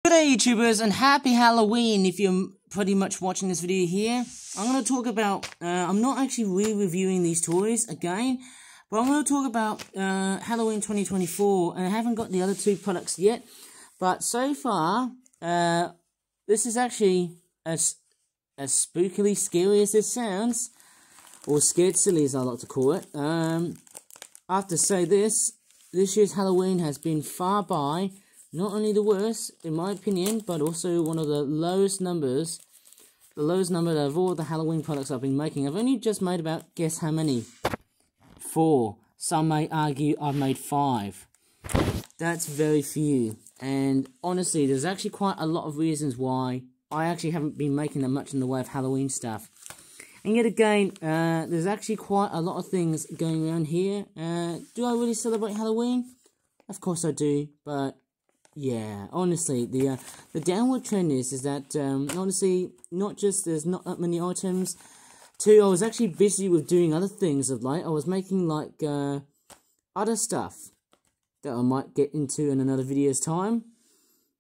G'day YouTubers and happy Halloween if you're pretty much watching this video here. I'm going to talk about, I'm not actually re-reviewing these toys again, but I'm going to talk about Halloween 2024, and I haven't got the other two products yet. But so far, this is actually as spookily scary as this sounds, or scared silly as I like to call it. I have to say this year's Halloween has been far by not only the worst, in my opinion, but also one of the lowest numbers. The lowest number of all the Halloween products I've been making. I've only just made about, guess how many? 4. Some may argue I've made 5. That's very few. And honestly, there's actually quite a lot of reasons why I actually haven't been making that much in the way of Halloween stuff. And yet again, there's actually quite a lot of things going around here. Do I really celebrate Halloween? Of course I do, but yeah, honestly, the downward trend is that, honestly, not just there's not that many items. 2, I was actually busy with doing other things of late. I was making, like, other stuff that I might get into in another video's time.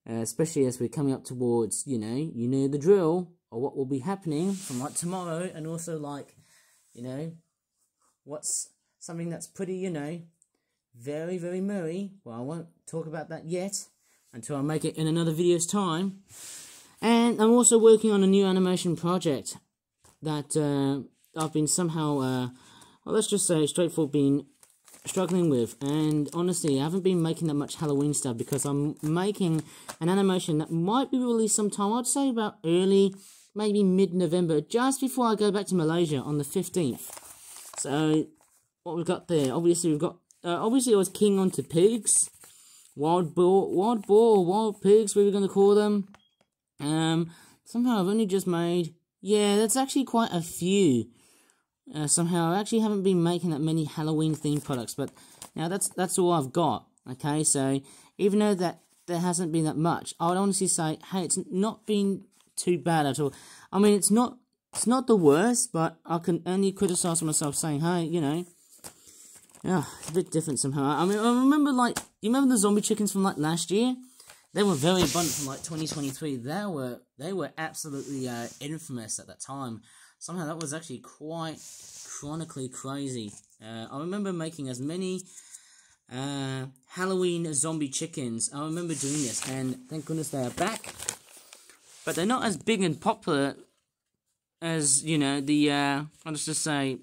Especially as we're coming up towards, you know the drill, or what will be happening from, like, tomorrow, and also, like, what's something that's pretty, very, very merry. Well, I won't talk about that yet until I make it in another video's time. And I'm also working on a new animation project that I've been somehow, well, let's just say straightforward, been struggling with. And honestly, I haven't been making that much Halloween stuff because I'm making an animation that might be released sometime, I'd say about early, maybe mid-November, just before I go back to Malaysia on the 15th. So, what we've got there, obviously we've got, obviously I was keen onto pigs. Wild boar, or wild pigs, we were going to call them. Somehow I've only just made, yeah, that's actually quite a few. Somehow I actually haven't been making that many Halloween themed products, but now that's all I've got. Okay, so even though that there hasn't been that much, I would honestly say, hey, it's not been too bad at all. I mean, it's not the worst, but I can only criticize myself saying, hey, yeah, it's a bit different somehow. I mean, I remember, like, you remember the zombie chickens from, like, last year? They were very abundant from, like, 2023. They were absolutely infamous at that time. Somehow that was actually quite chronically crazy. I remember making as many Halloween zombie chickens. I remember doing this, and thank goodness they are back. But they're not as big and popular as, let's just say,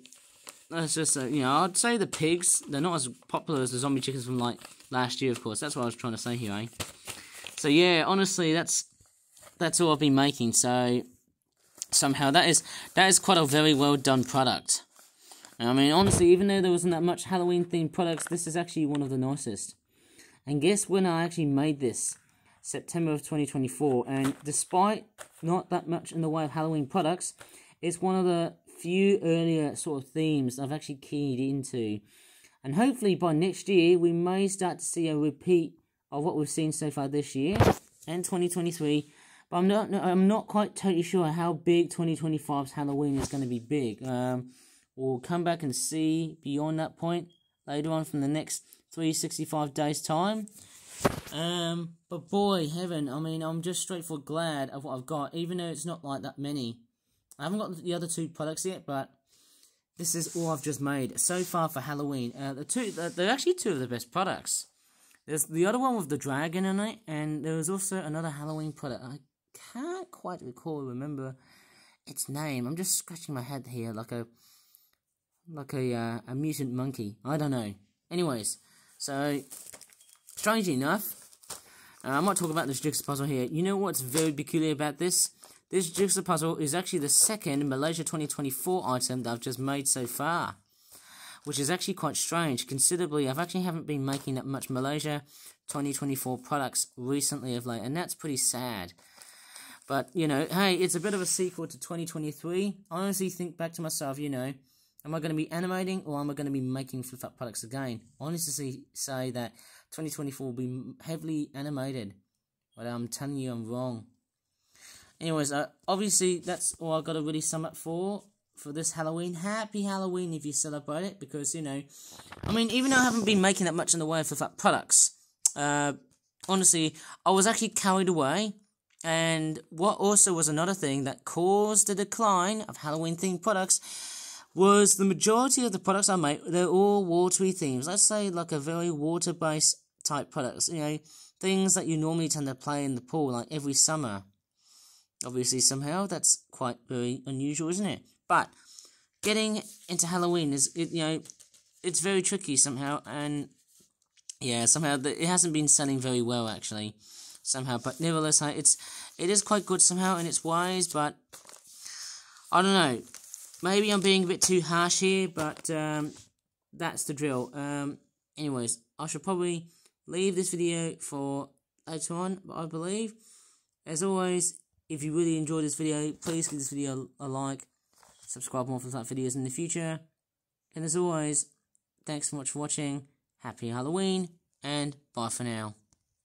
I'd say the pigs, they're not as popular as the zombie chickens from, like, last year, of course. That's what I was trying to say here, eh? So, yeah, honestly, that's all I've been making. So, somehow, that is quite a very well-done product. I mean, honestly, even though there wasn't that much Halloween-themed products, this is actually one of the nicest. And guess when I actually made this? September of 2024. And despite not that much in the way of Halloween products, it's one of the few earlier sort of themes I've actually keyed into, and hopefully by next year we may start to see a repeat of what we've seen so far this year and 2023. But I'm not quite totally sure how big 2025's Halloween is going to be big. We'll come back and see beyond that point later on from the next 365 days time. But boy, heaven, I mean, I'm just straightforward glad of what I've got, even though it's not like that many. I haven't got the other two products yet, but this is all I've just made so far for Halloween. They're actually 2 of the best products. There's the other one with the dragon in it, and there was also another Halloween product. I can't quite remember its name. I'm just scratching my head here like a mutant monkey. I don't know. Anyways, so strangely enough, I might talk about this jigsaw puzzle here. You know what's very peculiar about this? This jigsaw puzzle is actually the second Malaysia 2024 item that I've just made so far, which is actually quite strange. Considerably, I've actually haven't been making that much Malaysia 2024 products recently of late, and that's pretty sad. But, hey, it's a bit of a sequel to 2023. I honestly think back to myself, am I going to be animating or am I going to be making flip-up products again? I honestly say that 2024 will be heavily animated, but I'm telling you I'm wrong. Anyways, obviously, that's all I've got to really sum up for this Halloween. Happy Halloween if you celebrate it, because, I mean, even though I haven't been making that much in the way of flip-up products, honestly, I was actually carried away. And what also was another thing that caused the decline of Halloween-themed products was the majority of the products I make, they're all watery themes. Let's say like a very water-based type products, you know, things that you normally tend to play in the pool like every summer. Obviously, somehow, that's quite very unusual, isn't it? But getting into Halloween it's very tricky somehow, and yeah, somehow it hasn't been selling very well actually, somehow. But nevertheless, it is quite good somehow in its ways. But I don't know, maybe I'm being a bit too harsh here, but that's the drill. Anyways, I should probably leave this video for later on. But I believe, as always, if you really enjoyed this video, please give this video a like, subscribe more for such videos in the future, and as always, thanks so much for watching, happy Halloween, and bye for now.